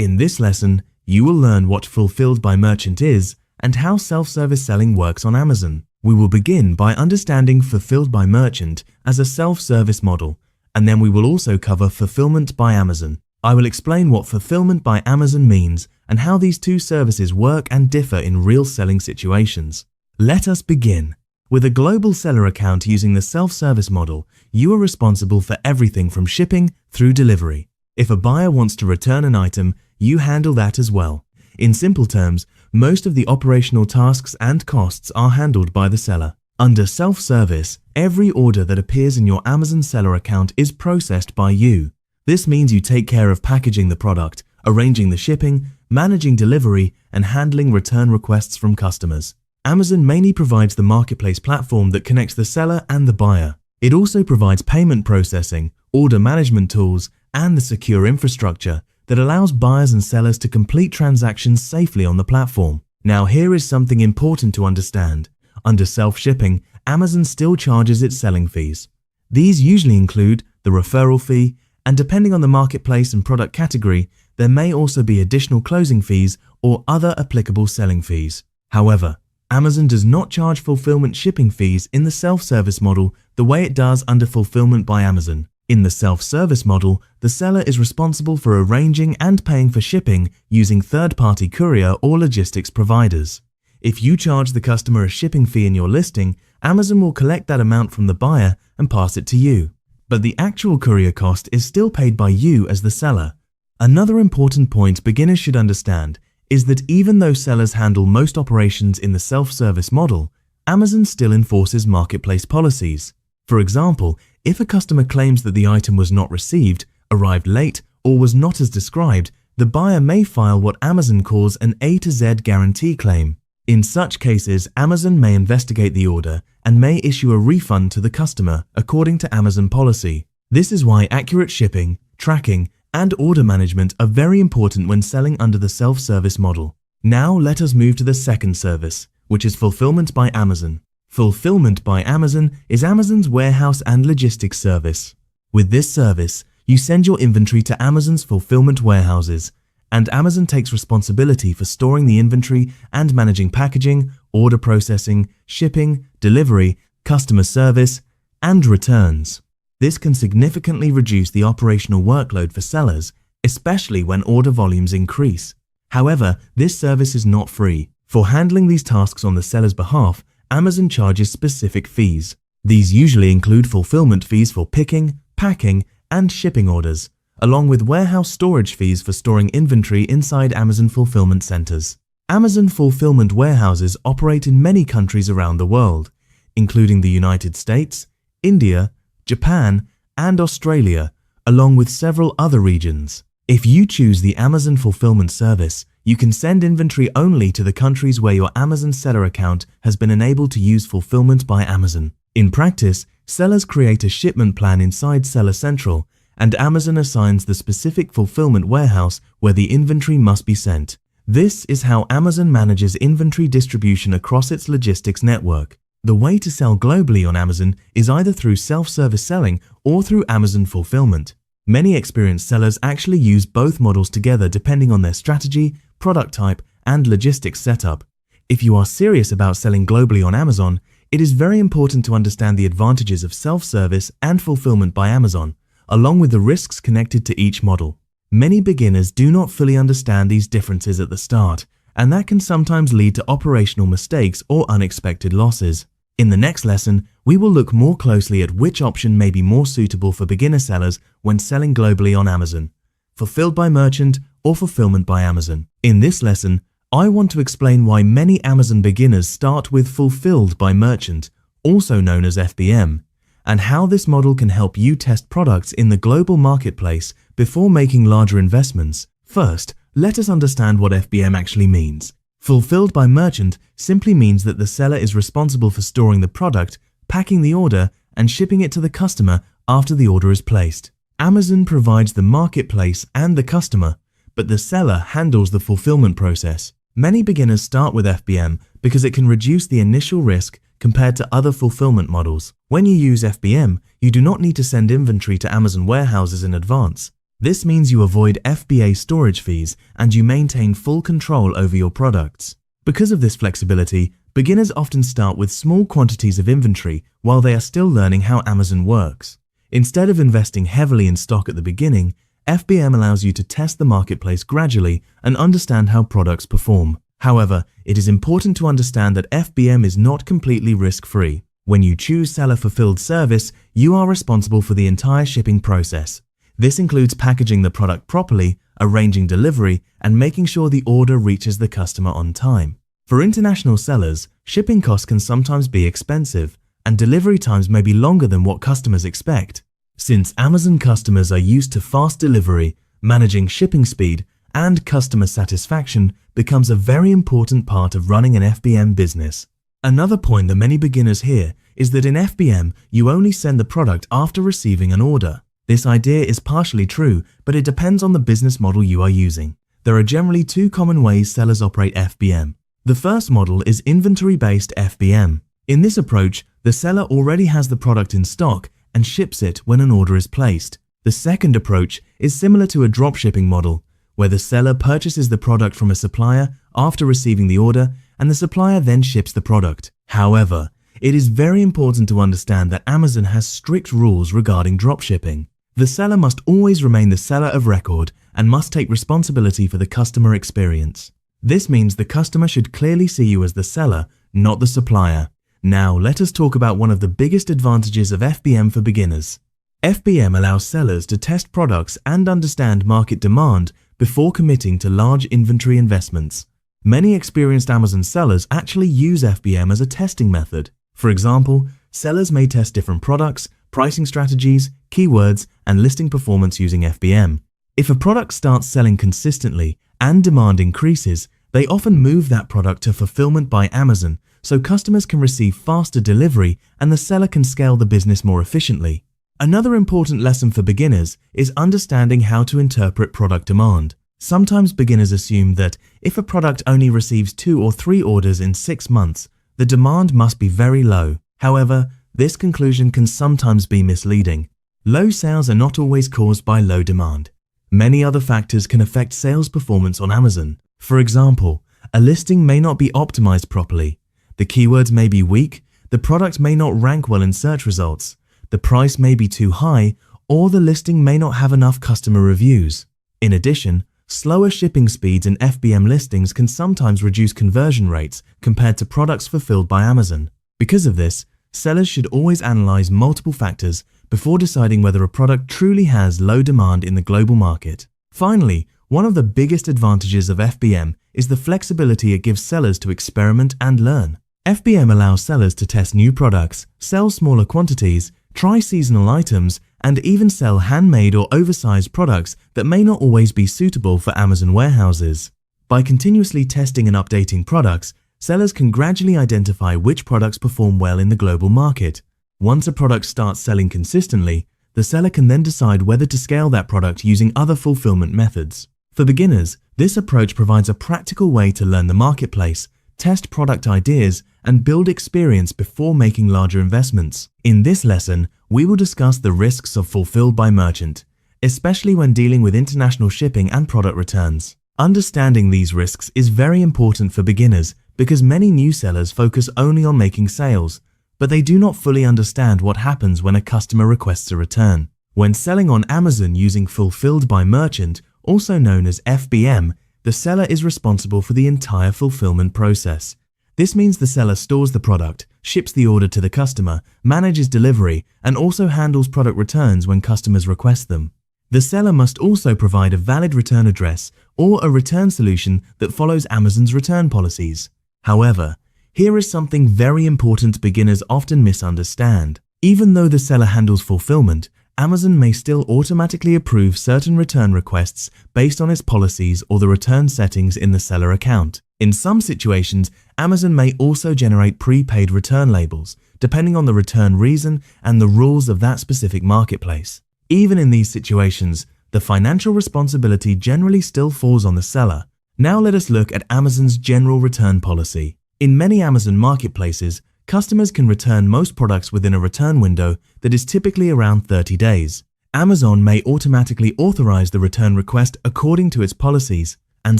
In this lesson, you will learn what Fulfilled by Merchant is and how self-service selling works on Amazon. We will begin by understanding Fulfilled by Merchant as a self-service model, and then we will also cover Fulfillment by Amazon. I will explain what Fulfillment by Amazon means and how these two services work and differ in real selling situations. Let us begin. With a global seller account using the self-service model, you are responsible for everything from shipping through delivery. If a buyer wants to return an item, you handle that as well. In simple terms, most of the operational tasks and costs are handled by the seller. Under self-service, every order that appears in your Amazon seller account is processed by you. This means you take care of packaging the product, arranging the shipping, managing delivery, and handling return requests from customers. Amazon mainly provides the marketplace platform that connects the seller and the buyer. It also provides payment processing, order management tools, and the secure infrastructure that allows buyers and sellers to complete transactions safely on the platform. Now, here is something important to understand. Under self-shipping, Amazon still charges its selling fees. These usually include the referral fee, and depending on the marketplace and product category, there may also be additional closing fees or other applicable selling fees. However, Amazon does not charge fulfillment shipping fees in the self-service model the way it does under Fulfillment by Amazon. In the self-service model, the seller is responsible for arranging and paying for shipping using third-party courier or logistics providers. If you charge the customer a shipping fee in your listing, Amazon will collect that amount from the buyer and pass it to you. But the actual courier cost is still paid by you as the seller. Another important point beginners should understand is that even though sellers handle most operations in the self-service model, Amazon still enforces marketplace policies. For example, if a customer claims that the item was not received, arrived late, or was not as described, the buyer may file what Amazon calls an A to Z guarantee claim. In such cases, Amazon may investigate the order and may issue a refund to the customer according to Amazon policy. This is why accurate shipping, tracking, and order management are very important when selling under the self-service model. Now let us move to the second service, which is Fulfillment by Amazon. Fulfillment by Amazon is Amazon's warehouse and logistics service. With this service, you send your inventory to Amazon's fulfillment warehouses, and Amazon takes responsibility for storing the inventory and managing packaging, order processing, shipping, delivery, customer service, and returns. This can significantly reduce the operational workload for sellers, especially when order volumes increase. However, this service is not free. For handling these tasks on the seller's behalf, Amazon charges specific fees. These usually include fulfillment fees for picking, packing, and shipping orders, along with warehouse storage fees for storing inventory inside Amazon fulfillment centers. Amazon fulfillment warehouses operate in many countries around the world, including the United States, India, Japan, and Australia, along with several other regions. If you choose the Amazon fulfillment service, you can send inventory only to the countries where your Amazon seller account has been enabled to use Fulfillment by Amazon. In practice, sellers create a shipment plan inside Seller Central, and Amazon assigns the specific fulfillment warehouse where the inventory must be sent. This is how Amazon manages inventory distribution across its logistics network. The way to sell globally on Amazon is either through self-service selling or through Amazon fulfillment. Many experienced sellers actually use both models together depending on their strategy, product type, and logistics setup. If you are serious about selling globally on Amazon, it is very important to understand the advantages of self-service and Fulfillment by Amazon, along with the risks connected to each model. Many beginners do not fully understand these differences at the start, and that can sometimes lead to operational mistakes or unexpected losses. In the next lesson, we will look more closely at which option may be more suitable for beginner sellers when selling globally on Amazon, Fulfilled by Merchant or Fulfillment by Amazon. In this lesson, I want to explain why many Amazon beginners start with Fulfilled by Merchant, also known as FBM, and how this model can help you test products in the global marketplace before making larger investments. First, let us understand what FBM actually means. Fulfilled by Merchant simply means that the seller is responsible for storing the product, packing the order, and shipping it to the customer after the order is placed. Amazon provides the marketplace and the customer, but the seller handles the fulfillment process. Many beginners start with FBM because it can reduce the initial risk compared to other fulfillment models. When you use FBM, you do not need to send inventory to Amazon warehouses in advance. This means you avoid FBA storage fees and you maintain full control over your products. Because of this flexibility, beginners often start with small quantities of inventory while they are still learning how Amazon works. Instead of investing heavily in stock at the beginning, FBM allows you to test the marketplace gradually and understand how products perform. However, it is important to understand that FBM is not completely risk-free. When you choose seller-fulfilled service, you are responsible for the entire shipping process. This includes packaging the product properly, arranging delivery, and making sure the order reaches the customer on time. For international sellers, shipping costs can sometimes be expensive, and delivery times may be longer than what customers expect. Since Amazon customers are used to fast delivery, managing shipping speed, and customer satisfaction becomes a very important part of running an FBM business. Another point that many beginners hear is that in FBM, you only send the product after receiving an order. This idea is partially true, but it depends on the business model you are using. There are generally two common ways sellers operate FBM. The first model is inventory-based FBM. In this approach, the seller already has the product in stock and ships it when an order is placed. The second approach is similar to a dropshipping model, where the seller purchases the product from a supplier after receiving the order and the supplier then ships the product. However, it is very important to understand that Amazon has strict rules regarding dropshipping. The seller must always remain the seller of record and must take responsibility for the customer experience. This means the customer should clearly see you as the seller, not the supplier. Now, let us talk about one of the biggest advantages of FBM for beginners. FBM allows sellers to test products and understand market demand before committing to large inventory investments. Many experienced Amazon sellers actually use FBM as a testing method. For example, sellers may test different products, pricing strategies, keywords, and listing performance using FBM. If a product starts selling consistently and demand increases, they often move that product to fulfillment by Amazon so customers can receive faster delivery and the seller can scale the business more efficiently. Another important lesson for beginners is understanding how to interpret product demand. Sometimes beginners assume that if a product only receives 2 or 3 orders in 6 months, the demand must be very low. However, this conclusion can sometimes be misleading. Low sales are not always caused by low demand. Many other factors can affect sales performance on Amazon. For example, a listing may not be optimized properly, the keywords may be weak, the product may not rank well in search results, the price may be too high, or the listing may not have enough customer reviews. In addition, slower shipping speeds in FBM listings can sometimes reduce conversion rates compared to products fulfilled by Amazon. Because of this, sellers should always analyze multiple factors before deciding whether a product truly has low demand in the global market. Finally, one of the biggest advantages of FBM is the flexibility it gives sellers to experiment and learn. FBM allows sellers to test new products, sell smaller quantities, try seasonal items, and even sell handmade or oversized products that may not always be suitable for Amazon warehouses. By continuously testing and updating products, sellers can gradually identify which products perform well in the global market. Once a product starts selling consistently, the seller can then decide whether to scale that product using other fulfillment methods. For beginners, this approach provides a practical way to learn the marketplace, test product ideas, and build experience before making larger investments. In this lesson, we will discuss the risks of fulfilled by merchant, especially when dealing with international shipping and product returns. Understanding these risks is very important for beginners because many new sellers focus only on making sales, but they do not fully understand what happens when a customer requests a return. When selling on Amazon using Fulfilled by Merchant, also known as FBM, the seller is responsible for the entire fulfillment process. This means the seller stores the product, ships the order to the customer, manages delivery, and also handles product returns when customers request them. The seller must also provide a valid return address or a return solution that follows Amazon's return policies. However, here is something very important beginners often misunderstand. Even though the seller handles fulfillment, Amazon may still automatically approve certain return requests based on its policies or the return settings in the seller account. In some situations, Amazon may also generate prepaid return labels, depending on the return reason and the rules of that specific marketplace. Even in these situations, the financial responsibility generally still falls on the seller. Now let us look at Amazon's general return policy. In many Amazon marketplaces, customers can return most products within a return window that is typically around 30 days. Amazon may automatically authorize the return request according to its policies, and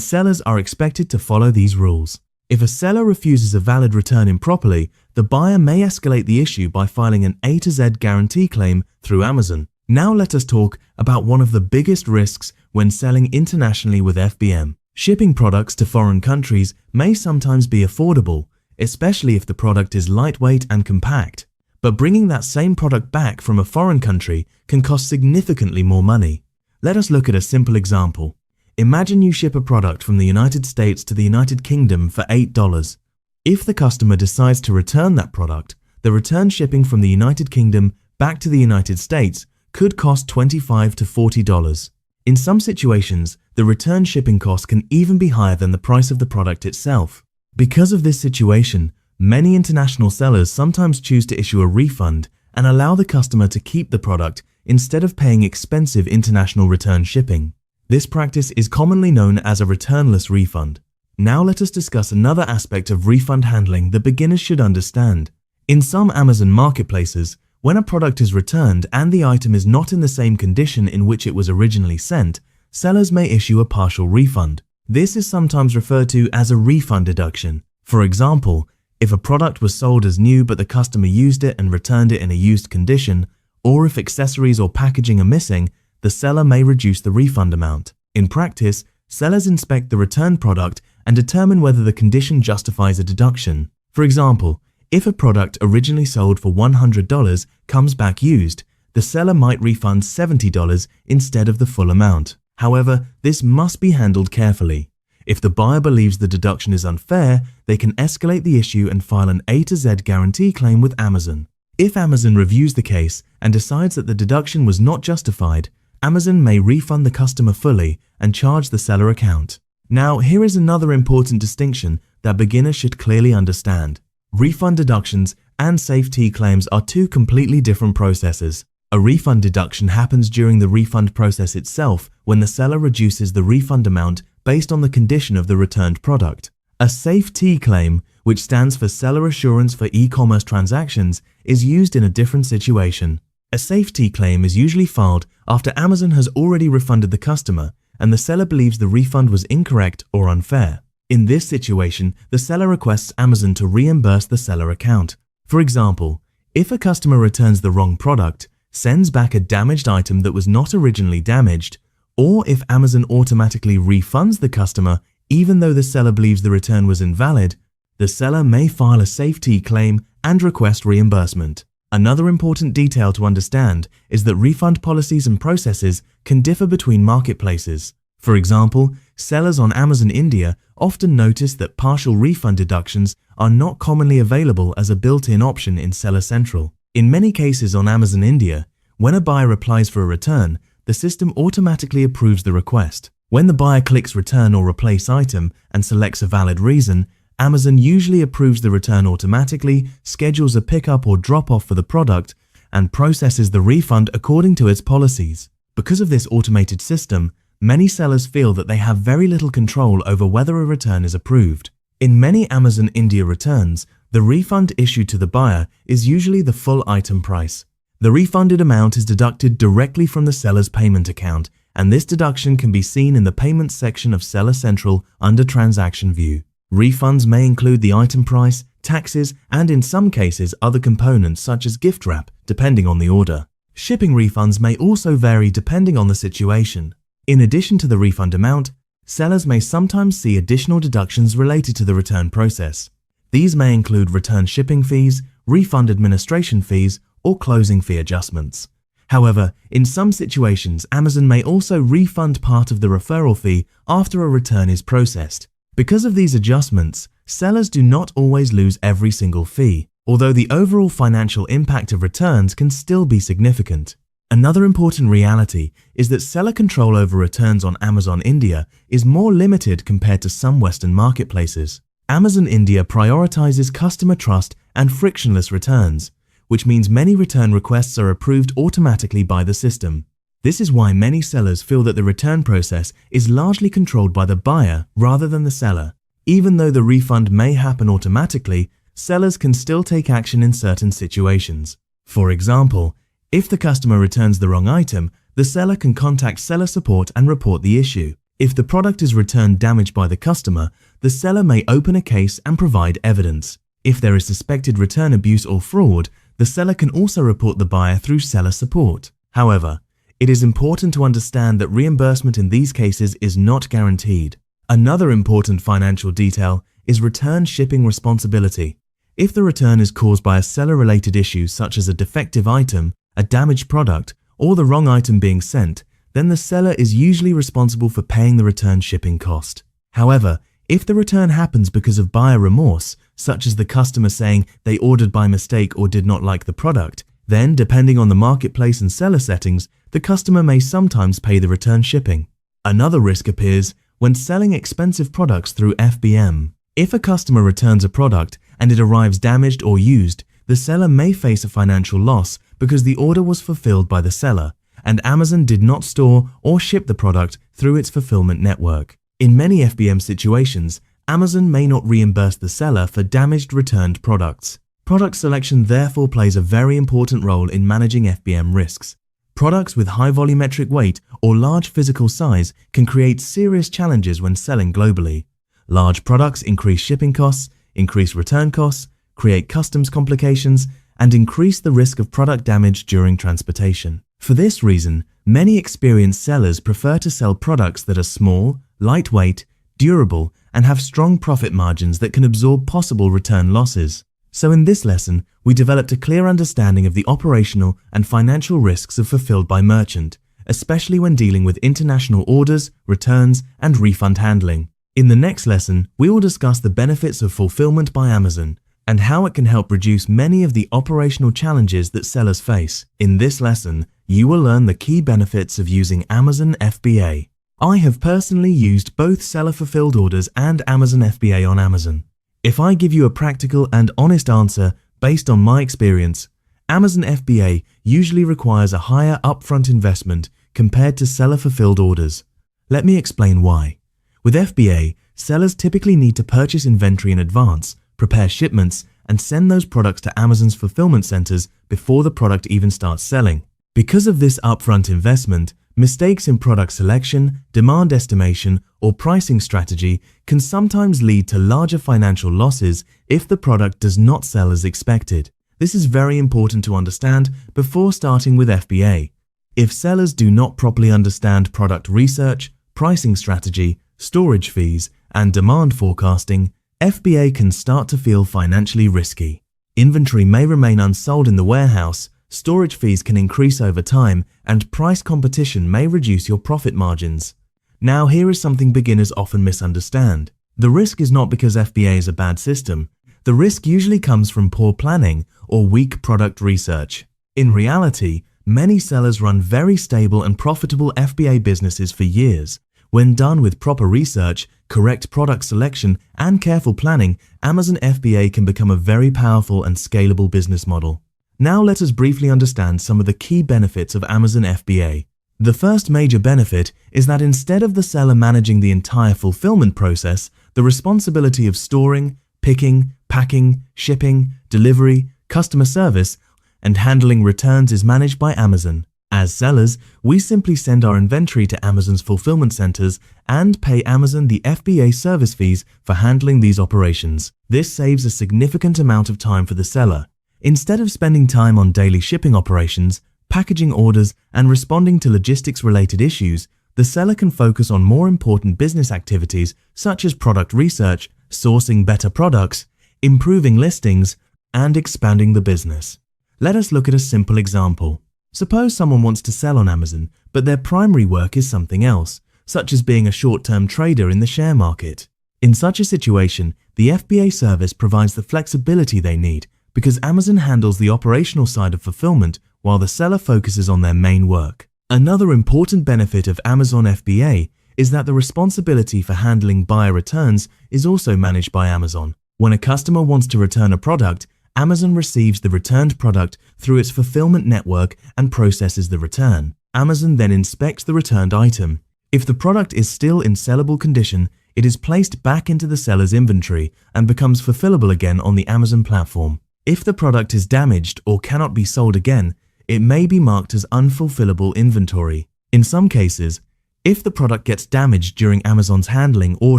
sellers are expected to follow these rules. If a seller refuses a valid return improperly, the buyer may escalate the issue by filing an A to Z guarantee claim through Amazon. Now let us talk about one of the biggest risks when selling internationally with FBM. Shipping products to foreign countries may sometimes be affordable, especially if the product is lightweight and compact. But bringing that same product back from a foreign country can cost significantly more money. Let us look at a simple example. Imagine you ship a product from the United States to the United Kingdom for $8. If the customer decides to return that product, the return shipping from the United Kingdom back to the United States could cost $25 to $40. In some situations, the return shipping cost can even be higher than the price of the product itself. Because of this situation, many international sellers sometimes choose to issue a refund and allow the customer to keep the product instead of paying expensive international return shipping. This practice is commonly known as a returnless refund. Now let us discuss another aspect of refund handling that beginners should understand. In some Amazon marketplaces, when a product is returned and the item is not in the same condition in which it was originally sent, sellers may issue a partial refund. This is sometimes referred to as a refund deduction. For example, if a product was sold as new but the customer used it and returned it in a used condition, or if accessories or packaging are missing, the seller may reduce the refund amount. In practice, sellers inspect the returned product and determine whether the condition justifies a deduction. For example, if a product originally sold for $100 comes back used, the seller might refund $70 instead of the full amount. However, this must be handled carefully. If the buyer believes the deduction is unfair, they can escalate the issue and file an A to Z guarantee claim with Amazon. If Amazon reviews the case and decides that the deduction was not justified, Amazon may refund the customer fully and charge the seller account. Now, here is another important distinction that beginners should clearly understand. Refund deductions and safety claims are two completely different processes. A refund deduction happens during the refund process itself when the seller reduces the refund amount based on the condition of the returned product. A safety claim, which stands for Seller Assurance for E-commerce Transactions, is used in a different situation. A safety claim is usually filed after Amazon has already refunded the customer and the seller believes the refund was incorrect or unfair. In this situation, the seller requests Amazon to reimburse the seller account. For example, if a customer returns the wrong product, sends back a damaged item that was not originally damaged, or if Amazon automatically refunds the customer even though the seller believes the return was invalid, the seller may file a safety claim and request reimbursement. Another important detail to understand is that refund policies and processes can differ between marketplaces. For example, sellers on Amazon India often notice that partial refund deductions are not commonly available as a built-in option in Seller Central. In many cases on Amazon India, when a buyer applies for a return, the system automatically approves the request. When the buyer clicks Return or Replace Item and selects a valid reason, Amazon usually approves the return automatically, schedules a pickup or drop-off for the product, and processes the refund according to its policies. Because of this automated system, many sellers feel that they have very little control over whether a return is approved. In many Amazon India returns, the refund issued to the buyer is usually the full item price. The refunded amount is deducted directly from the seller's payment account, and this deduction can be seen in the Payments section of Seller Central under Transaction View. Refunds may include the item price, taxes, and in some cases other components such as gift wrap, depending on the order. Shipping refunds may also vary depending on the situation. In addition to the refund amount, sellers may sometimes see additional deductions related to the return process. These may include return shipping fees, refund administration fees, or closing fee adjustments. However, in some situations, Amazon may also refund part of the referral fee after a return is processed. Because of these adjustments, sellers do not always lose every single fee, although the overall financial impact of returns can still be significant. Another important reality is that seller control over returns on Amazon India is more limited compared to some Western marketplaces. Amazon India prioritizes customer trust and frictionless returns, which means many return requests are approved automatically by the system. This is why many sellers feel that the return process is largely controlled by the buyer rather than the seller. Even though the refund may happen automatically, sellers can still take action in certain situations. For example, if the customer returns the wrong item the seller can contact seller support and report the issue. If the product is returned damaged by the customer, the seller may open a case and provide evidence. If there is suspected return abuse or fraud, the seller can also report the buyer through seller support. However, it is important to understand that reimbursement in these cases is not guaranteed. Another important financial detail is return shipping responsibility. If the return is caused by a seller-related issue such as a defective item, a damaged product, or the wrong item being sent, then the seller is usually responsible for paying the return shipping cost. However, if the return happens because of buyer remorse, such as the customer saying they ordered by mistake or did not like the product, then, depending on the marketplace and seller settings, the customer may sometimes pay the return shipping. Another risk appears when selling expensive products through FBM. If a customer returns a product and it arrives damaged or used, the seller may face a financial loss because the order was fulfilled by the seller, and Amazon did not store or ship the product through its fulfillment network. In many FBM situations, Amazon may not reimburse the seller for damaged returned products. Product selection therefore plays a very important role in managing FBM risks. Products with high volumetric weight or large physical size can create serious challenges when selling globally. Large products increase shipping costs, increase return costs, create customs complications, and increase the risk of product damage during transportation. For this reason, many experienced sellers prefer to sell products that are small, lightweight, durable, and have strong profit margins that can absorb possible return losses. So in this lesson, we developed a clear understanding of the operational and financial risks of Fulfilled by Merchant, especially when dealing with international orders, returns, and refund handling. In the next lesson, we will discuss the benefits of Fulfillment by Amazon and how it can help reduce many of the operational challenges that sellers face. In this lesson, you will learn the key benefits of using Amazon FBA. I have personally used both seller fulfilled orders and Amazon FBA on Amazon. If I give you a practical and honest answer based on my experience, Amazon FBA usually requires a higher upfront investment compared to seller fulfilled orders. Let me explain why. With FBA, sellers typically need to purchase inventory in advance, prepare shipments, and send those products to Amazon's fulfillment centers before the product even starts selling. Because of this upfront investment, mistakes in product selection, demand estimation, or pricing strategy can sometimes lead to larger financial losses if the product does not sell as expected. This is very important to understand before starting with FBA. If sellers do not properly understand product research, pricing strategy, storage fees, and demand forecasting, FBA can start to feel financially risky. Inventory may remain unsold in the warehouse, storage fees can increase over time, and price competition may reduce your profit margins. Now, here is something beginners often misunderstand. The risk is not because FBA is a bad system. The risk usually comes from poor planning or weak product research. In reality, many sellers run very stable and profitable FBA businesses for years. When done with proper research, correct product selection, and careful planning, Amazon FBA can become a very powerful and scalable business model. Now let us briefly understand some of the key benefits of Amazon FBA. The first major benefit is that instead of the seller managing the entire fulfillment process, the responsibility of storing, picking, packing, shipping, delivery, customer service, and handling returns is managed by Amazon. As sellers, we simply send our inventory to Amazon's fulfillment centers and pay Amazon the FBA service fees for handling these operations. This saves a significant amount of time for the seller. Instead of spending time on daily shipping operations, packaging orders, and responding to logistics-related issues, the seller can focus on more important business activities such as product research, sourcing better products, improving listings, and expanding the business. Let us look at a simple example. Suppose someone wants to sell on Amazon, but their primary work is something else, such as being a short-term trader in the share market. In such a situation, the FBA service provides the flexibility they need because Amazon handles the operational side of fulfillment while the seller focuses on their main work. Another important benefit of Amazon FBA is that the responsibility for handling buyer returns is also managed by Amazon. When a customer wants to return a product, Amazon receives the returned product through its fulfillment network and processes the return. Amazon then inspects the returned item. If the product is still in sellable condition, it is placed back into the seller's inventory and becomes fulfillable again on the Amazon platform. If the product is damaged or cannot be sold again, it may be marked as unfulfillable inventory. In some cases, if the product gets damaged during Amazon's handling or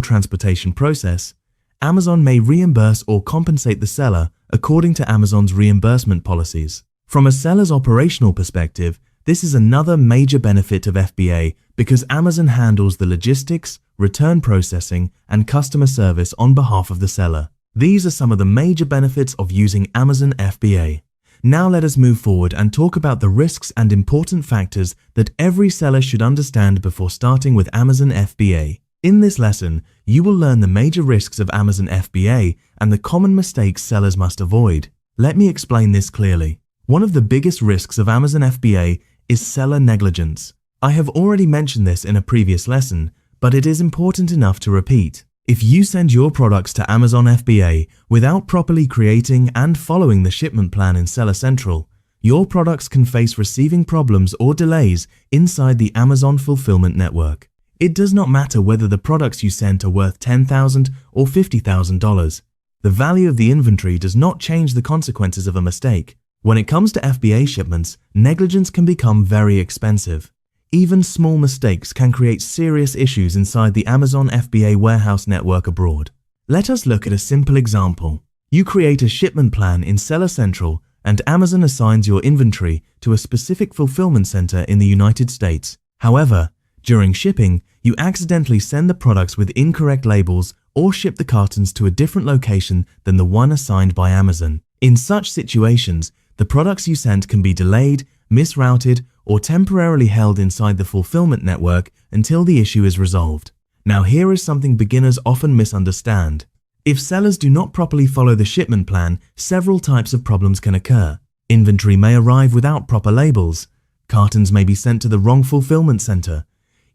transportation process, Amazon may reimburse or compensate the seller according to Amazon's reimbursement policies. From a seller's operational perspective, this is another major benefit of FBA because Amazon handles the logistics, return processing, and customer service on behalf of the seller. These are some of the major benefits of using Amazon FBA. Now let us move forward and talk about the risks and important factors that every seller should understand before starting with Amazon FBA. In this lesson, you will learn the major risks of Amazon FBA and the common mistakes sellers must avoid. Let me explain this clearly. One of the biggest risks of Amazon FBA is seller negligence. I have already mentioned this in a previous lesson, but it is important enough to repeat. If you send your products to Amazon FBA without properly creating and following the shipment plan in Seller Central, your products can face receiving problems or delays inside the Amazon fulfillment network. It does not matter whether the products you sent are worth $10,000 or $50,000. The value of the inventory does not change the consequences of a mistake. When it comes to FBA shipments, negligence can become very expensive. Even small mistakes can create serious issues inside the Amazon FBA warehouse network abroad. Let us look at a simple example. You create a shipment plan in Seller Central and Amazon assigns your inventory to a specific fulfillment center in the United States. However, during shipping, you accidentally send the products with incorrect labels or ship the cartons to a different location than the one assigned by Amazon. In such situations, the products you sent can be delayed, misrouted, or temporarily held inside the fulfillment network until the issue is resolved. Now here is something beginners often misunderstand. If sellers do not properly follow the shipment plan, several types of problems can occur. Inventory may arrive without proper labels. Cartons may be sent to the wrong fulfillment center.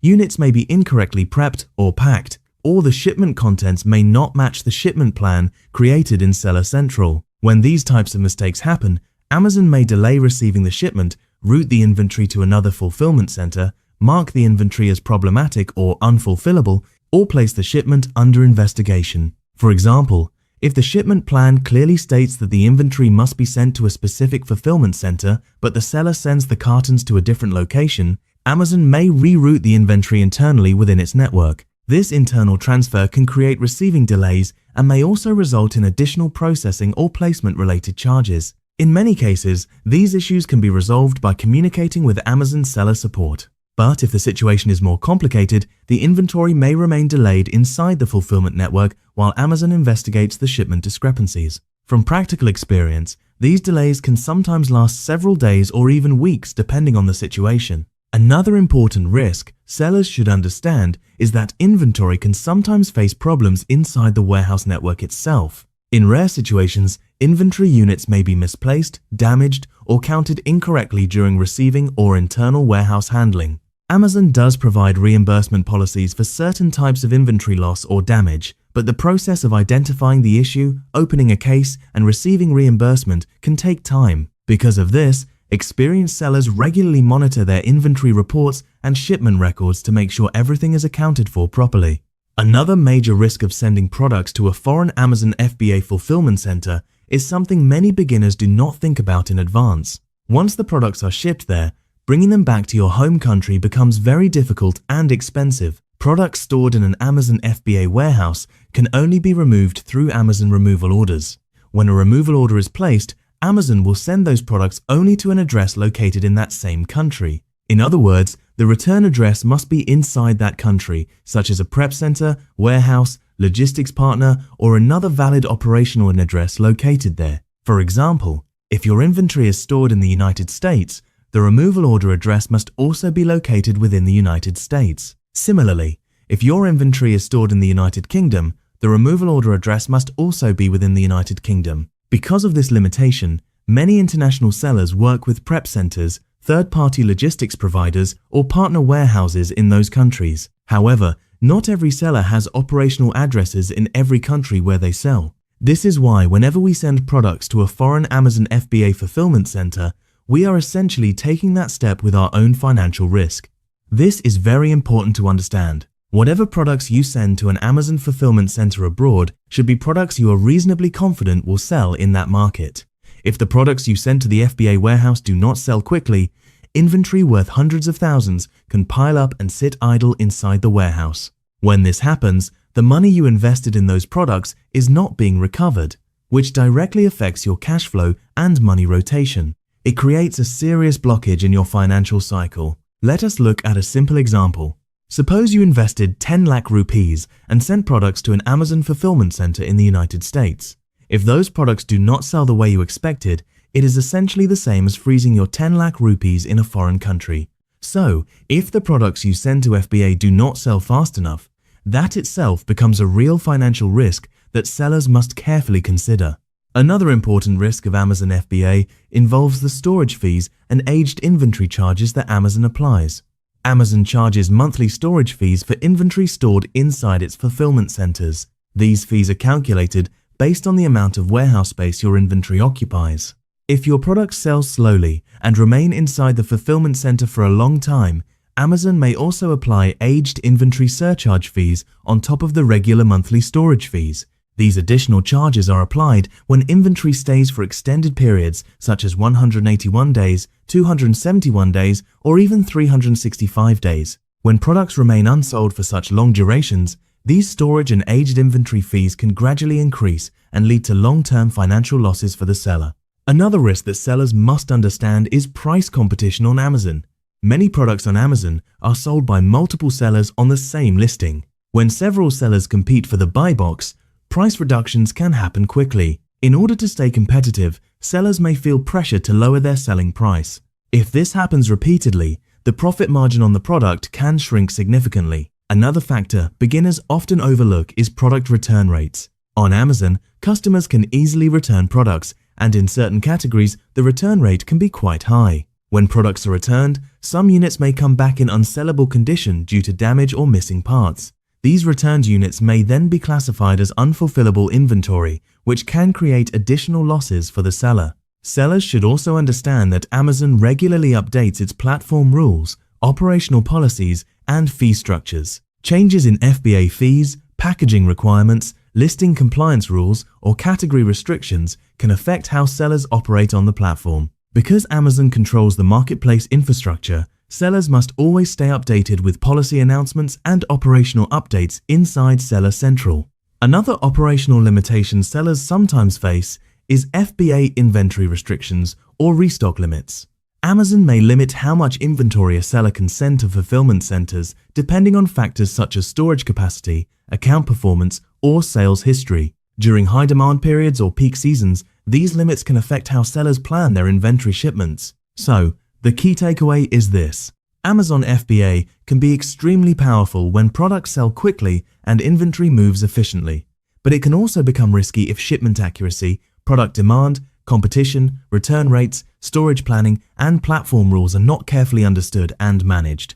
Units may be incorrectly prepped or packed, or the shipment contents may not match the shipment plan created in Seller Central. When these types of mistakes happen, Amazon may delay receiving the shipment, route the inventory to another fulfillment center, mark the inventory as problematic or unfulfillable, or place the shipment under investigation. For example, if the shipment plan clearly states that the inventory must be sent to a specific fulfillment center, but the seller sends the cartons to a different location, Amazon may reroute the inventory internally within its network. This internal transfer can create receiving delays and may also result in additional processing or placement-related charges. In many cases, these issues can be resolved by communicating with Amazon seller support. But if the situation is more complicated, the inventory may remain delayed inside the fulfillment network while Amazon investigates the shipment discrepancies. From practical experience, these delays can sometimes last several days or even weeks depending on the situation. Another important risk sellers should understand is that inventory can sometimes face problems inside the warehouse network itself. In rare situations, inventory units may be misplaced, damaged, or counted incorrectly during receiving or internal warehouse handling. Amazon does provide reimbursement policies for certain types of inventory loss or damage, but the process of identifying the issue, opening a case, and receiving reimbursement can take time. Because of this, experienced sellers regularly monitor their inventory reports and shipment records to make sure everything is accounted for properly. Another major risk of sending products to a foreign Amazon FBA fulfillment center is something many beginners do not think about in advance. Once the products are shipped there, bringing them back to your home country becomes very difficult and expensive. Products stored in an Amazon FBA warehouse can only be removed through Amazon removal orders. When a removal order is placed, Amazon will send those products only to an address located in that same country. In other words, the return address must be inside that country, such as a prep center, warehouse, logistics partner, or another valid operational address located there. For example, if your inventory is stored in the United States, the removal order address must also be located within the United States. Similarly, if your inventory is stored in the United Kingdom, the removal order address must also be within the United Kingdom. Because of this limitation, many international sellers work with prep centers, third-party logistics providers, or partner warehouses in those countries. However, not every seller has operational addresses in every country where they sell. This is why whenever we send products to a foreign Amazon FBA fulfillment center, we are essentially taking that step with our own financial risk. This is very important to understand. Whatever products you send to an Amazon fulfillment center abroad should be products you are reasonably confident will sell in that market. If the products you send to the FBA warehouse do not sell quickly, inventory worth hundreds of thousands can pile up and sit idle inside the warehouse. When this happens, the money you invested in those products is not being recovered, which directly affects your cash flow and money rotation. It creates a serious blockage in your financial cycle. Let us look at a simple example. Suppose you invested 10 lakh rupees and sent products to an Amazon fulfillment center in the United States. If those products do not sell the way you expected, it is essentially the same as freezing your 10 lakh rupees in a foreign country. So, if the products you send to FBA do not sell fast enough, that itself becomes a real financial risk that sellers must carefully consider. Another important risk of Amazon FBA involves the storage fees and aged inventory charges that Amazon applies. Amazon charges monthly storage fees for inventory stored inside its fulfillment centers. These fees are calculated based on the amount of warehouse space your inventory occupies. If your products sell slowly and remain inside the fulfillment center for a long time, Amazon may also apply aged inventory surcharge fees on top of the regular monthly storage fees. These additional charges are applied when inventory stays for extended periods such as 181 days, 271 days, or even 365 days. When products remain unsold for such long durations, these storage and aged inventory fees can gradually increase and lead to long-term financial losses for the seller. Another risk that sellers must understand is price competition on Amazon. Many products on Amazon are sold by multiple sellers on the same listing. When several sellers compete for the buy box, price reductions can happen quickly. In order to stay competitive, sellers may feel pressure to lower their selling price. If this happens repeatedly, the profit margin on the product can shrink significantly. Another factor beginners often overlook is product return rates. On Amazon, customers can easily return products, and in certain categories, the return rate can be quite high. When products are returned, some units may come back in unsellable condition due to damage or missing parts. These returned units may then be classified as unfulfillable inventory, which can create additional losses for the seller. Sellers should also understand that Amazon regularly updates its platform rules, operational policies, and fee structures. Changes in FBA fees, packaging requirements, listing compliance rules, or category restrictions can affect how sellers operate on the platform. Because Amazon controls the marketplace infrastructure, sellers must always stay updated with policy announcements and operational updates inside Seller Central. Another operational limitation sellers sometimes face is FBA inventory restrictions or restock limits. Amazon may limit how much inventory a seller can send to fulfillment centers depending on factors such as storage capacity, account performance, or sales history. During high demand periods or peak seasons, these limits can affect how sellers plan their inventory shipments. So, the key takeaway is this: Amazon FBA can be extremely powerful when products sell quickly and inventory moves efficiently. But it can also become risky if shipment accuracy, product demand, competition, return rates, storage planning, and platform rules are not carefully understood and managed.